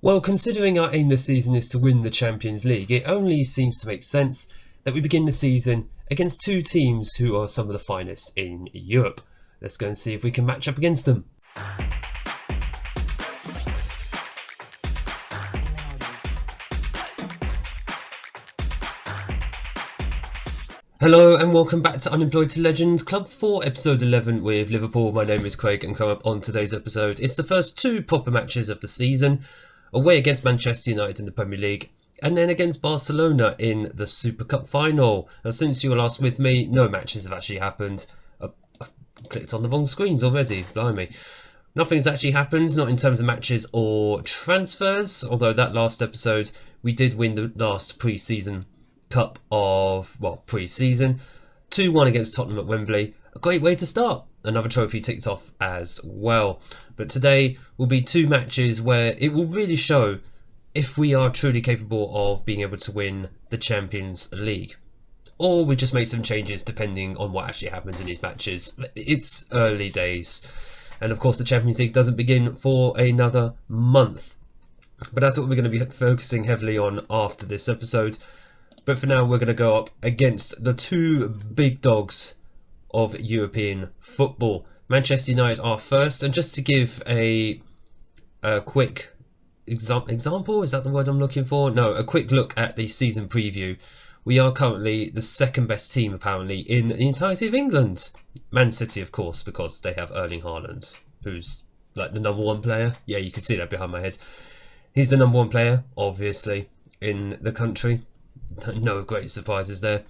Well, considering our aim this season is to win the Champions League, it only seems to make sense that we begin the season against two teams who are some of the finest in Europe. Let's go and see if we can match up against them. Hello and welcome back to Unemployed to Legends Club 4 episode 11 with Liverpool. My name is Craig and coming up on today's episode, it's the first two proper matches of the season, away against Manchester United in the Premier League and then against Barcelona in the Super Cup final. Now, since you were last with me, no matches have actually happened. I clicked on the wrong screens already, blimey. Nothing's actually happened, not in terms of matches or transfers, although that last episode we did win the last pre-season Cup of, pre-season. 2-1 against Tottenham at Wembley. A great way to start. Another trophy ticked off as well. But today will be two matches where it will really show if we are truly capable of being able to win the Champions League. Or we just make some changes depending on what actually happens in these matches. It's early days. And of course the Champions League doesn't begin for another month. But that's what we're going to be focusing heavily on after this episode. But for now, we're going to go up against the two big dogs of European football. Manchester United are first. And just to give a quick example, is that the word I'm looking for? No, a quick look at the season preview. We are currently the second best team, apparently, in the entirety of England. Man City, of course, because they have Erling Haaland, who's like the number one player. Yeah, you can see that behind my head. He's the number one player, obviously, in the country. No great surprises there.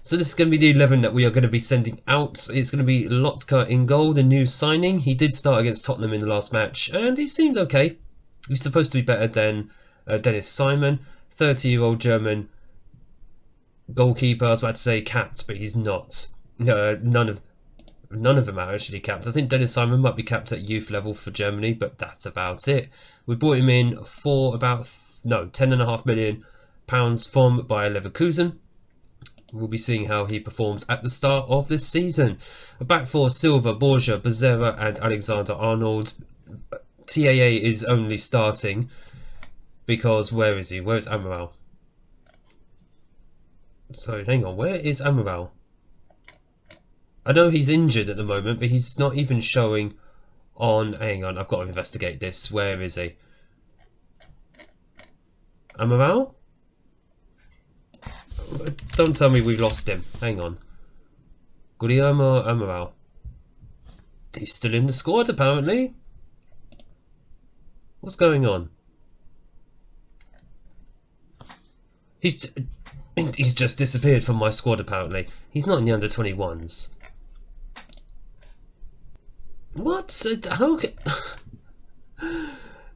So this is going to be the 11 that we are going to be sending out. It's going to be Lotka in goal, the new signing. He did start against Tottenham in the last match and he seemed okay. He's supposed to be better than Dennis Simon, 30-year-old German goalkeeper. I was about to say capped, but he's not. None of them are actually capped. I think Dennis Simon might be capped at youth level for Germany, but that's about it. We brought him in for about £10.5 million from Bayer Leverkusen. We'll be seeing how he performs at the start of this season. A back four: Silva, Borja, Becerra and Alexander-Arnold. TAA is only starting because where is he? Where is Amaral? So hang on, where is Amaral? I know he's injured at the moment, but he's not even showing on... Hang on, I've got to investigate this. Where is he? Amaral? Don't tell me we've lost him. Hang on. Guillermo Amaral. He's still in the squad, apparently. What's going on? He's just disappeared from my squad, apparently. He's not in the under-21s. What? How can...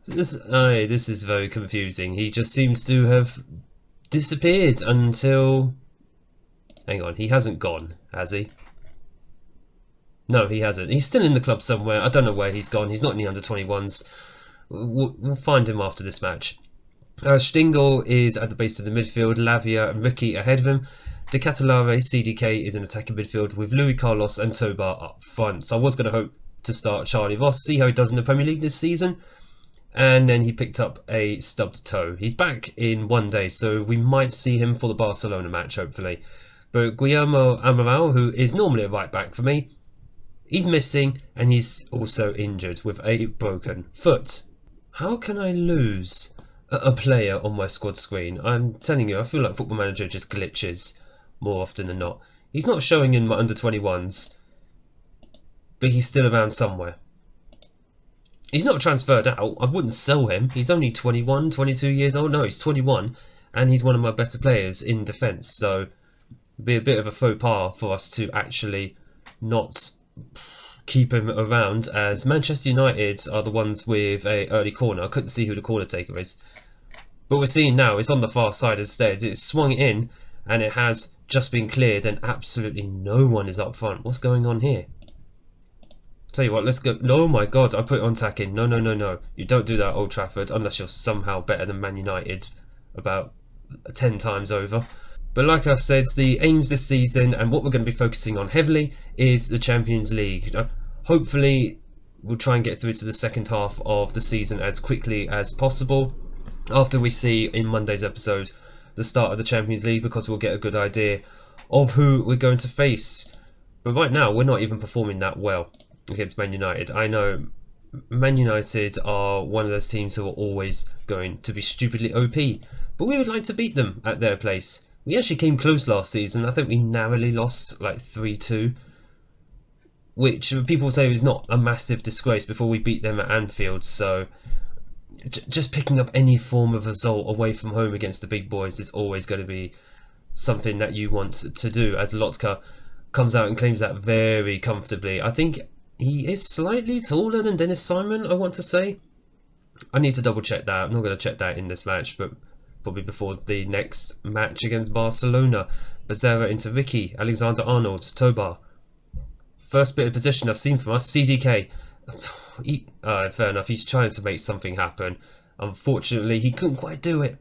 This is very confusing. He just seems to have disappeared until... Hang on, he hasn't gone, has he? No, he hasn't. He's still in the club somewhere. I don't know where he's gone. He's not in the under-21s. We'll find him after this match. Stingel is at the base of the midfield. Lavia and Ricky ahead of him. De Catalare, CDK is in attacking midfield with Louis Carlos and Tobar up front. So I was going to hope to start Charlie Ross, see how he does in the Premier League this season. And then he picked up a stubbed toe. He's back in 1 day, so we might see him for the Barcelona match, hopefully. But Guillermo Amaral, who is normally a right back for me, he's missing and he's also injured with a broken foot. How can I lose a player on my squad screen? I'm telling you, I feel like Football Manager just glitches more often than not. He's not showing in my under-21s, but he's still around somewhere. He's not transferred out. I wouldn't sell him. He's only 21, 22 years old. No, he's 21. And he's one of my better players in defence. So it'd be a bit of a faux pas for us to actually not keep him around, as Manchester United are the ones with a early corner. I couldn't see who the corner taker is. But we're seeing now, it's on the far side instead. It's swung in and it has just been cleared and absolutely no one is up front. What's going on here? Tell you what, let's go. Oh my god, I put it on tacking. No. You don't do that at Old Trafford unless you're somehow better than Man United about 10 times over. But like I said, the aims this season and what we're going to be focusing on heavily is the Champions League. Hopefully we'll try and get through to the second half of the season as quickly as possible. after we see in Monday's episode the start of the Champions League, because we'll get a good idea of who we're going to face. But right now, we're not even performing that well against Man United. I know Man United are one of those teams who are always going to be stupidly OP, but we would like to beat them at their place. We actually came close last season. I think we narrowly lost like 3-2, which people say is not a massive disgrace before we beat them at Anfield. So just picking up any form of result away from home against the big boys is always going to be something that you want to do, as Lotka comes out and claims that very comfortably. I think he is slightly taller than Dennis Simon, I want to say. I need to double check that. I'm not going to check that in this match, but probably before the next match against Barcelona. Becerra into Ricky, Alexander-Arnold, Tobar. First bit of possession I've seen from us, CDK. Fair enough, he's trying to make something happen. Unfortunately, he couldn't quite do it.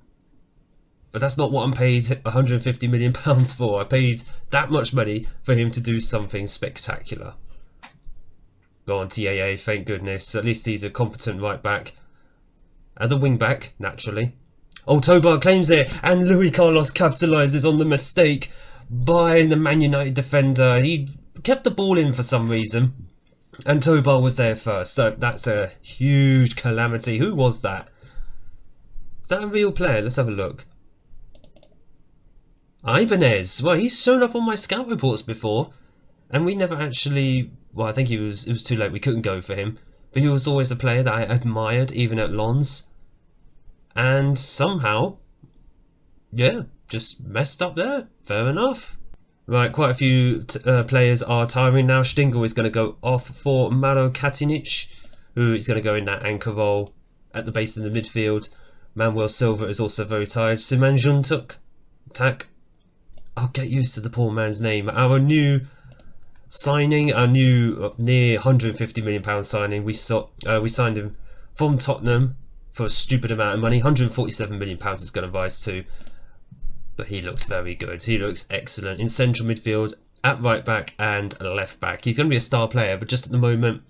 But that's not what I'm paid £150 million for. I paid that much money for him to do something spectacular. Go on, TAA, thank goodness. At least he's a competent right back. As a wing back, naturally. Oh, Tobar claims it, and Luis Carlos capitalises on the mistake by the Man United defender. He kept the ball in for some reason, and Tobar was there first. So that's a huge calamity. Who was that? Is that a real player? Let's have a look. Ibanez. Well, he's shown up on my scout reports before, and we never actually. Well, I think it was too late. We couldn't go for him, but he was always a player that I admired, even at Lens. And somehow, yeah, just messed up there. Fair enough. Right, quite a few players are tiring now. Stingel is going to go off for Maro Katinic, who is going to go in that anchor role at the base of the midfield. Manuel Silva is also very tired. Siman Juntuk, attack. I'll get used to the poor man's name. Our new signing, our new near £150 million signing. We signed him from Tottenham for a stupid amount of money. £147 million is going to rise to. But he looks very good. He looks excellent in central midfield, at right back and left back. He's going to be a star player, but just at the moment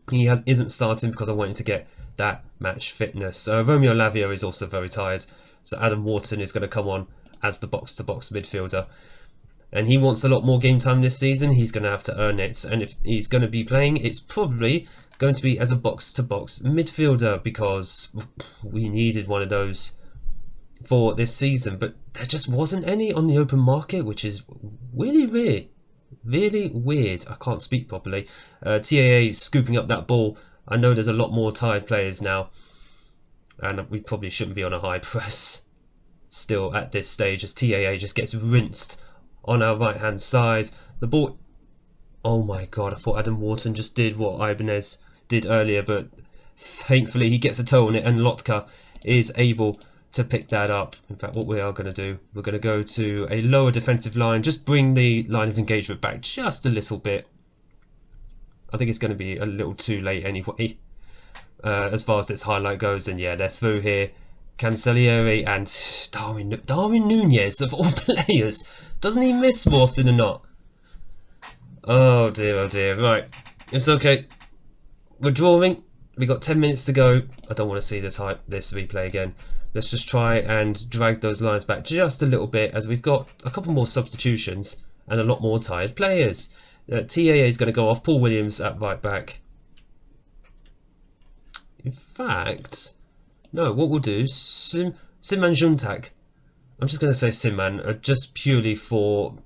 he isn't starting because I want him to get that match fitness. Romeo Lavia is also very tired, so Adam Wharton is going to come on as the box-to-box midfielder. And he wants a lot more game time this season. He's going to have to earn it. And if he's going to be playing, it's probably going to be as a box-to-box midfielder, because we needed one of those for this season. But there just wasn't any on the open market, which is really weird. Really weird. I can't speak properly. TAA scooping up that ball. I know there's a lot more tired players now. And we probably shouldn't be on a high press still at this stage, as TAA just gets rinsed on our right hand side. The ball, oh my god, I thought Adam Wharton just did what Ibanez did earlier, but thankfully he gets a toe on it and Lotka is able to pick that up. In fact, what we are going to do, we're going to go to a lower defensive line, just bring the line of engagement back just a little bit. I think it's going to be a little too late anyway, as far as this highlight goes. And yeah, they're through here. Cancellieri and Darwin Nunez, of all players, doesn't he miss more often than not? Oh dear, right, it's okay, we're drawing, we got 10 minutes to go. I don't want to see this replay again. Let's just try and drag those lines back just a little bit, as we've got a couple more substitutions and a lot more tired players. TAA is going to go off, Paul Williams at right back. In fact, no, what we'll do, Siman Juntak. I'm just going to say Siman, just purely for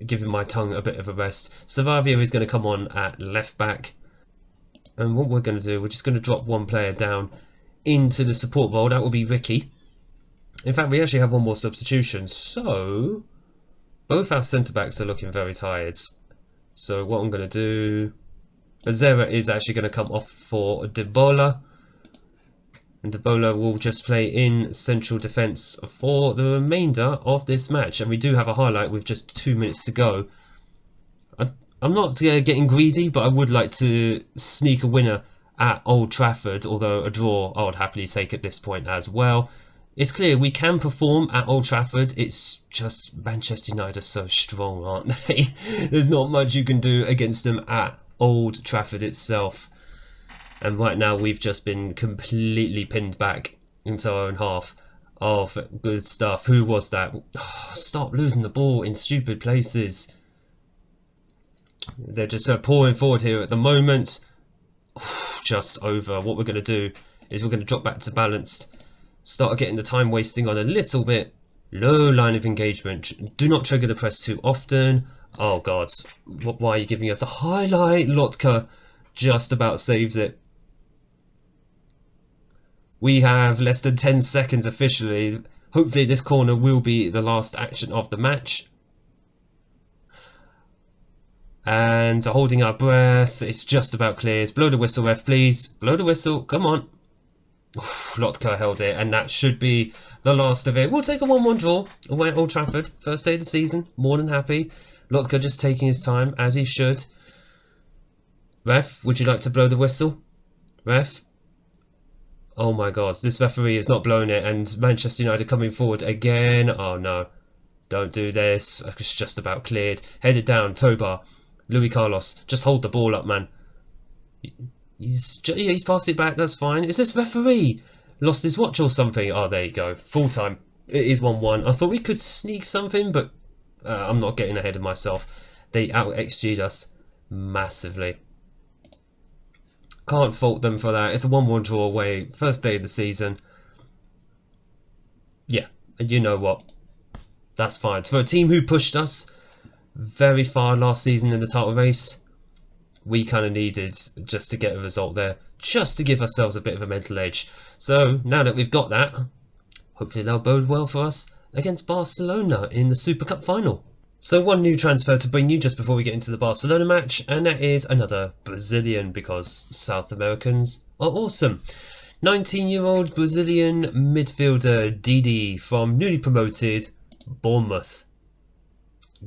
giving my tongue a bit of a rest. Saravia is going to come on at left back. And what we're going to do, we're just going to drop one player down into the support role. That will be Ricky. In fact, we actually have one more substitution. So, both our centre-backs are looking very tired. So what I'm going to do, Becerra is actually going to come off for Debola. And Debola will just play in central defence for the remainder of this match. And we do have a highlight with just 2 minutes to go. I'm not getting greedy, but I would like to sneak a winner at Old Trafford. Although a draw I would happily take at this point as well. It's clear we can perform at Old Trafford. It's just Manchester United are so strong, aren't they? There's not much you can do against them at Old Trafford itself. And right now we've just been completely pinned back into our own half. Oh, good stuff. Who was that? Oh, stop losing the ball in stupid places. They're just pouring forward here at the moment. Just over. What we're going to do is we're going to drop back to balanced. Start getting the time wasting on a little bit. Low line of engagement. Do not trigger the press too often. Oh god. Why are you giving us a highlight? Lotka just about saves it. We have less than 10 seconds officially. Hopefully this corner will be the last action of the match. And holding our breath. It's just about cleared. Blow the whistle, ref, please. Blow the whistle. Come on. Lotka held it, and that should be the last of it. We'll take a 1-1 draw away at Old Trafford. First day of the season. More than happy. Lotka just taking his time, as he should. Ref, would you like to blow the whistle? Ref? Oh my god, this referee is not blowing it, and Manchester United coming forward again. Oh no. Don't do this. It's just about cleared. Headed down, Tobar. Luis Carlos. Just hold the ball up, man. He's passed it back, that's fine. Is this referee lost his watch or something? Oh, there you go. Full time. It is 1-1. I thought we could sneak something, but I'm not getting ahead of myself. They out-XG'd us massively. Can't fault them for that. It's a 1-1 draw away. First day of the season. Yeah, and you know what? That's fine. For a team who pushed us very far last season in the title race, we kind of needed just to get a result there, just to give ourselves a bit of a mental edge. So now that we've got that, hopefully they'll bode well for us against Barcelona in the Super Cup final. So one new transfer to bring you just before we get into the Barcelona match, and that is another Brazilian, because South Americans are awesome. 19-year-old Brazilian midfielder Didi from newly promoted Bournemouth.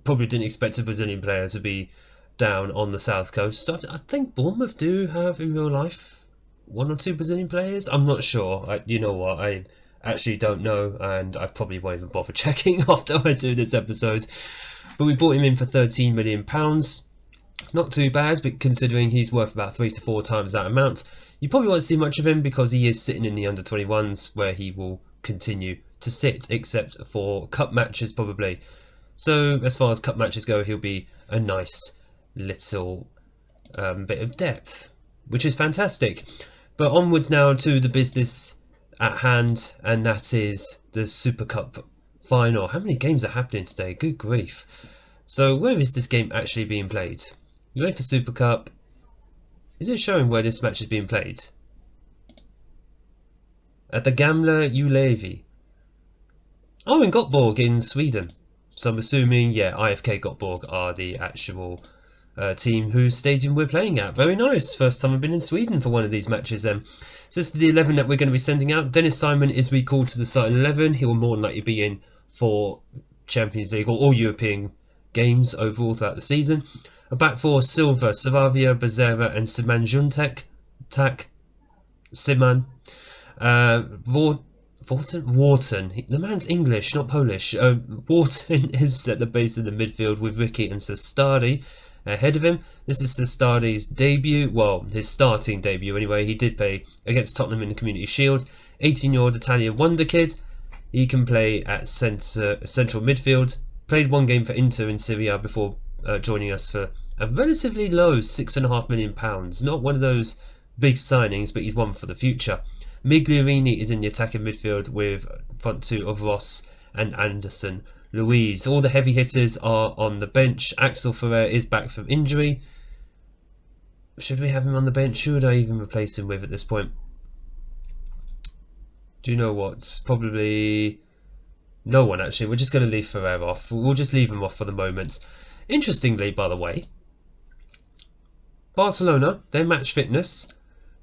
Probably didn't expect a Brazilian player to be down on the south coast. I think Bournemouth do have in real life 1 or 2 Brazilian players. I'm not sure. You know what? I actually don't know, and I probably won't even bother checking after I do this episode. But we bought him in for £13 million. Not too bad, but considering he's worth about 3 to 4 times that amount, you probably won't see much of him because he is sitting in the under-21s where he will continue to sit, except for cup matches probably. So as far as cup matches go, he'll be a nice little bit of depth, which is fantastic. But onwards now to the business at hand, and that is the Super Cup final. How many games are happening today? Good grief. So where is this game actually being played? UEFA Super Cup. Is it showing where this match is being played? At the Gamla Ullevi. Oh, in Göteborg in Sweden. So I'm assuming, yeah, IFK Göteborg are the actual team whose stadium we're playing at. Very nice. First time I've been in Sweden for one of these matches then. So this is the 11 that we're going to be sending out. Dennis Simon is recalled to the starting 11. He will more than likely be in for Champions League or all European games overall throughout the season. A back four: Silva, Saravia, Bezerra and Siman Juntek. Siman. Wharton. The man's English, not Polish. Wharton is at the base of the midfield with Ricky and Sestari ahead of him. This is Sestari's debut. Well, his starting debut anyway. He did play against Tottenham in the Community Shield. 18-year-old Italian wonder kid. He can play at central midfield. Played 1 game for Inter in Serie A before joining us for a relatively low £6.5 million. Not one of those big signings, but he's one for the future. Migliorini is in the attacking midfield with front 2 of Ross and Anderson Luiz. All the heavy hitters are on the bench. Axel Ferrer is back from injury. Should we have him on the bench? Who would I even replace him with at this point? Do you know what? Probably no one, actually. We're just going to leave Ferrer off. We'll just leave him off for the moment. Interestingly, by the way, Barcelona, their match fitness,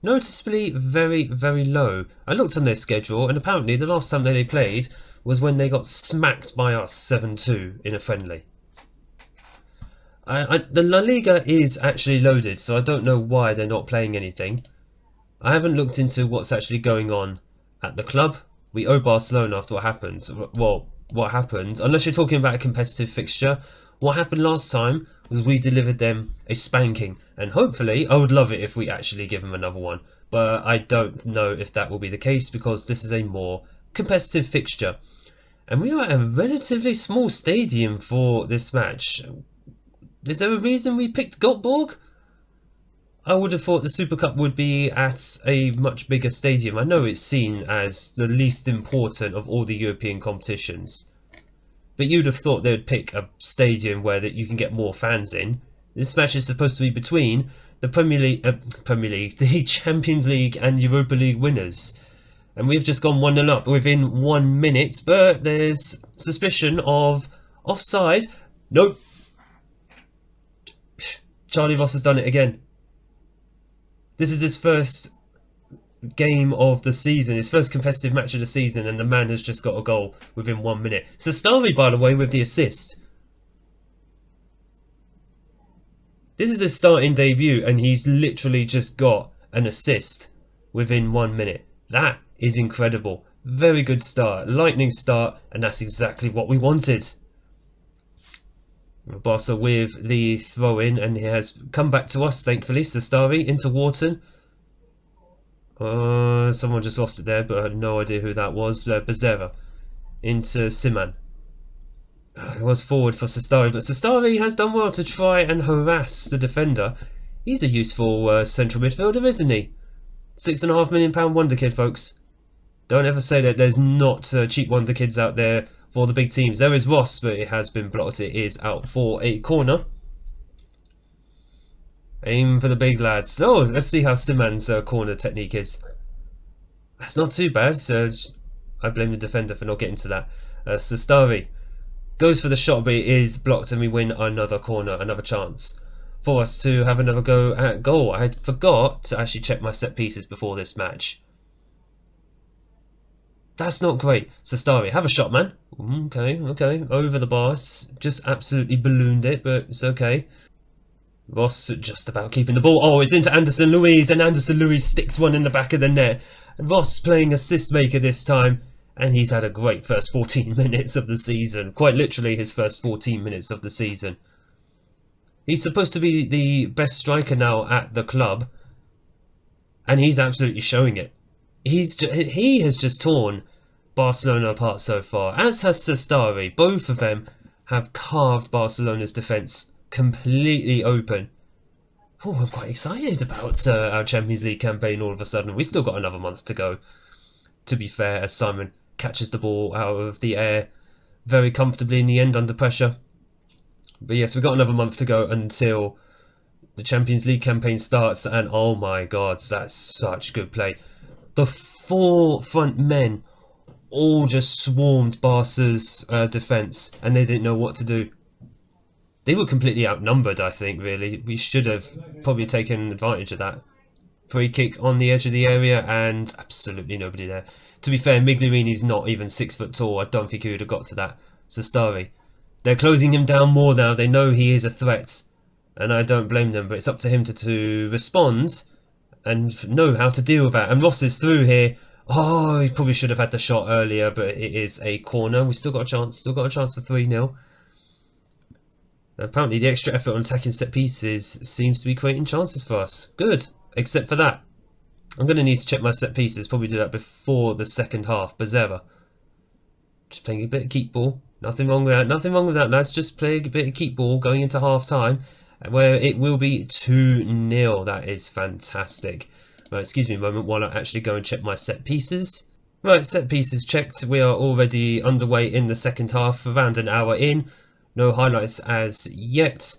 noticeably very, very low. I looked on their schedule, and apparently the last time they played was when they got smacked by us 7-2 in a friendly. The La Liga is actually loaded, so I don't know why they're not playing anything. I haven't looked into what's actually going on at the club. We owe Barcelona after what happened. Well, what happened, unless you're talking about a competitive fixture, what happened last time was we delivered them a spanking. And hopefully, I would love it if we actually give them another one. but I don't know if that will be the case because this is a more competitive fixture. And we are at a relatively small stadium for this match. Is there a reason we picked Göteborg? I would have thought the Super Cup would be at a much bigger stadium. I know it's seen as the least important of all the European competitions, but you'd have thought they'd pick a stadium where that you can get more fans in. This match is supposed to be between the Premier League, the Champions League and Europa League winners. And we've just gone 1-0 up within 1 minute, but there's suspicion of offside. Nope. Charlie Ross has done it again. This is his first game of the season, his first competitive match of the season, and the man has just got a goal within 1 minute. Sestari, by the way, with the assist. This is his starting debut, and he's literally just got an assist within 1 minute. That is incredible. Very good start, lightning start, and that's exactly what we wanted. Barca with the throw-in, and he has come back to us, thankfully. Sestari into Wharton. Someone just lost it there, but I had no idea who that was. Becerra into Siman. It was forward for Sestari, but Sestari has done well to try and harass the defender. He's a useful central midfielder, isn't he? £6.5 million wonder kid, folks. Don't ever say that there's not cheap wonder kids out there for the big teams. There is Ross, but it has been blocked. It is out for a corner. Aim for the big lads. Oh, let's see how Siman's corner technique is. That's not too bad. I blame the defender for not getting to that. Sestari goes for the shot, but it is blocked, and we win another corner, another chance for us to have another go at goal. I forgot to actually check my set pieces before this match. That's not great. Sestari, have a shot, man. Okay. Over the bars. Just absolutely ballooned it, but it's okay. Ross just about keeping the ball. Oh, it's into Anderson Luiz, and Anderson Luiz sticks one in the back of the net. Ross playing assist maker this time, and he's had a great first 14 minutes of the season. Quite literally his first 14 minutes of the season. He's supposed to be the best striker now at the club, and he's absolutely showing it. He has just torn Barcelona apart so far, as has Sestari. Both of them have carved Barcelona's defence completely open. Oh, I'm quite excited about our Champions League campaign all of a sudden. We've still got another month to go, to be fair, as Simon catches the ball out of the air very comfortably in the end under pressure. But yes, we've got another month to go until the Champions League campaign starts, and oh my god, that's such good play. The four front men all just swarmed Barca's defence, and they didn't know what to do. They were completely outnumbered, I think, really. We should have probably taken advantage of that. Free kick on the edge of the area, and absolutely nobody there. To be fair, Miglierini's not even 6 foot tall. I don't think he would have got to that. Sestari. They're closing him down more now. They know he is a threat, and I don't blame them, but it's up to him to respond and know how to deal with that. And Ross is through here. Oh, he probably should have had the shot earlier, but it is a corner. We still got a chance. Still got a chance for 3-0. Apparently the extra effort on attacking set pieces seems to be creating chances for us. Good, except for that. I'm going to need to check my set pieces. Probably do that before the second half. Becerra. Just playing a bit of keep ball. Nothing wrong with that. Nothing wrong with that, lads. Just play a bit of keep ball going into half time, where it will be 2-0. That is fantastic. Right, excuse me a moment while I actually go and check my set pieces. Right, set pieces checked. We are already underway in the second half, around an hour in. No highlights as yet.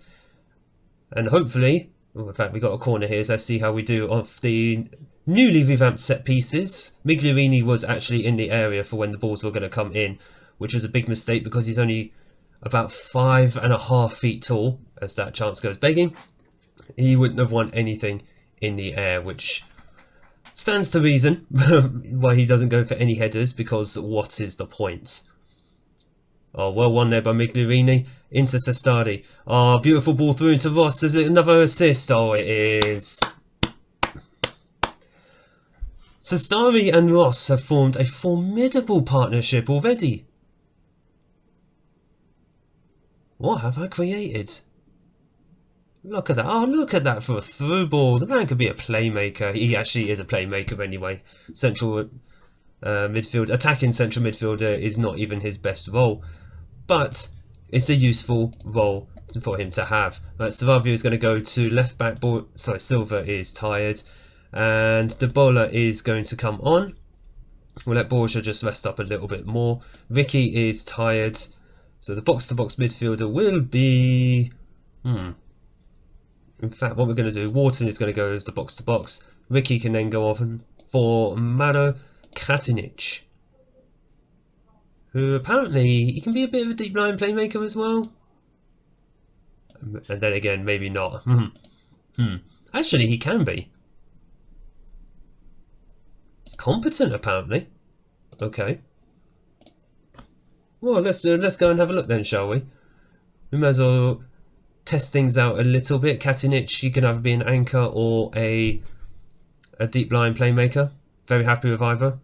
And hopefully, in fact, we got a corner here, so let's see how we do off the newly revamped set pieces. Miglierini was actually in the area for when the balls were going to come in, which was a big mistake because he's only about 5.5 feet tall, as that chance goes begging. He wouldn't have won anything in the air, which stands to reason why he doesn't go for any headers, because what is the point? Oh, well won there by Miglierini into Sestari. Oh, beautiful ball through into Ross. Is it another assist? Oh, it is. Sestari and Ross have formed a formidable partnership already. What have I created? Look at that. Oh, look at that for a through ball. The man could be a playmaker. He actually is a playmaker anyway. Central midfield, attacking central midfielder is not even his best role. But it's a useful role for him to have. Right, Saravia is going to go to left back. Sorry, Silva is tired. And Debola is going to come on. We'll let Borja just rest up a little bit more. Ricky is tired. So the box-to-box midfielder will be... In fact, what we're going to do, Wharton is going to go as the box-to-box. Ricky can then go off for Maro Katinic, who apparently he can be a bit of a deep line playmaker as well. And then again, maybe not. Actually, he can be. He's competent, apparently. Okay. Well, let's go and have a look then, shall we? We might as well test things out a little bit. Katinic, he can either be an anchor or a deep line playmaker. Very happy with either.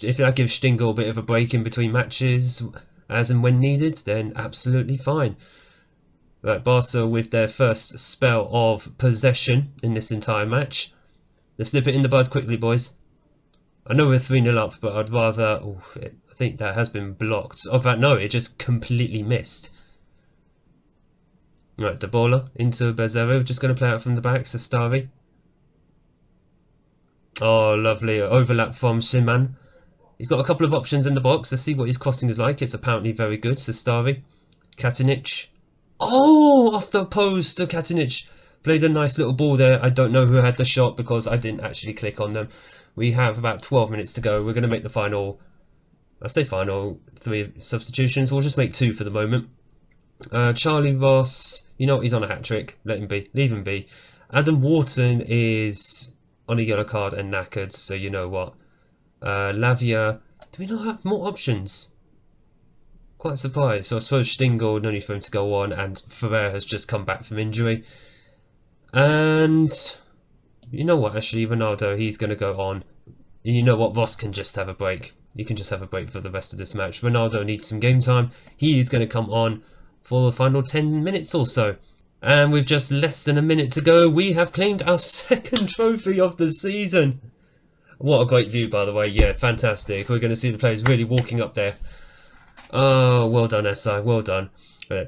If that gives Stingel a bit of a break in between matches, as and when needed, then absolutely fine. Right, Barca with their first spell of possession in this entire match. Let's nip it in the bud quickly, boys. I know we're 3-0 up, but I'd rather... Oh, I think that has been blocked. Oh, in fact, no, it just completely missed. Right, Debola into Bezero. Just going to play out from the back. Sestari. Oh, lovely. Overlap from Siman. He's got a couple of options in the box. Let's see what his crossing is like. It's apparently very good. Sestari. Katinic. Oh, off the post. Katinic played a nice little ball there. I don't know who had the shot because I didn't actually click on them. We have about 12 minutes to go. We're going to make the final... I say final 3 substitutions. We'll just make 2 for the moment. Charlie Ross, you know what, he's on a hat-trick. Let him be. Leave him be. Adam Wharton is on a yellow card and knackered, so you know what. Lavia, do we not have more options? Quite surprised. So I suppose Stingel, no need for him to go on, and Ferrer has just come back from injury. And you know what, actually, Ronaldo, he's going to go on. You know what, Ross can just have a break. You can just have a break for the rest of this match. Ronaldo needs some game time. He is going to come on for the final 10 minutes or so. And with just less than a minute to go, we have claimed our second trophy of the season. What a great view, by the way. Yeah, fantastic. We're going to see the players really walking up there. Oh, well done, SI. Well done.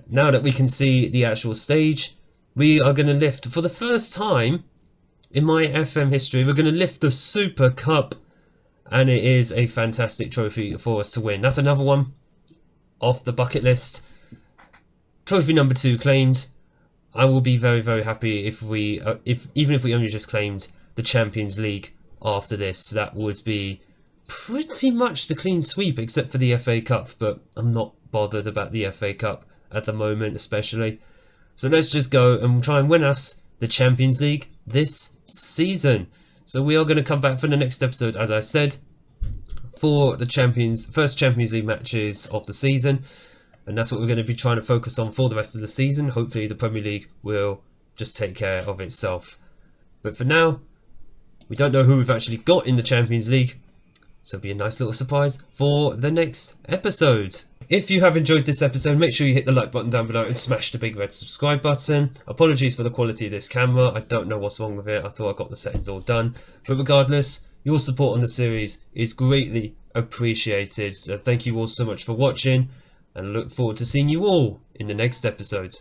Now that we can see the actual stage, we are going to lift, for the first time in my FM history, we're going to lift the Super Cup. And it is a fantastic trophy for us to win. That's another one off the bucket list. Trophy number 2 claimed. I will be very, very happy if we, even if we only just claimed the Champions League after this. That would be pretty much the clean sweep, except for the FA Cup. But I'm not bothered about the FA Cup at the moment, especially. So let's just go and we'll try and win us the Champions League this season. So we are going to come back for the next episode, as I said, for the first Champions League matches of the season. And that's what we're going to be trying to focus on for the rest of the season. Hopefully the Premier League will just take care of itself. But for now, we don't know who we've actually got in the Champions League. So it'll be a nice little surprise for the next episode. If you have enjoyed this episode, make sure you hit the like button down below and smash the big red subscribe button. Apologies for the quality of this camera. I don't know what's wrong with it. I thought I got the settings all done. But regardless, your support on the series is greatly appreciated. So thank you all so much for watching, and look forward to seeing you all in the next episode.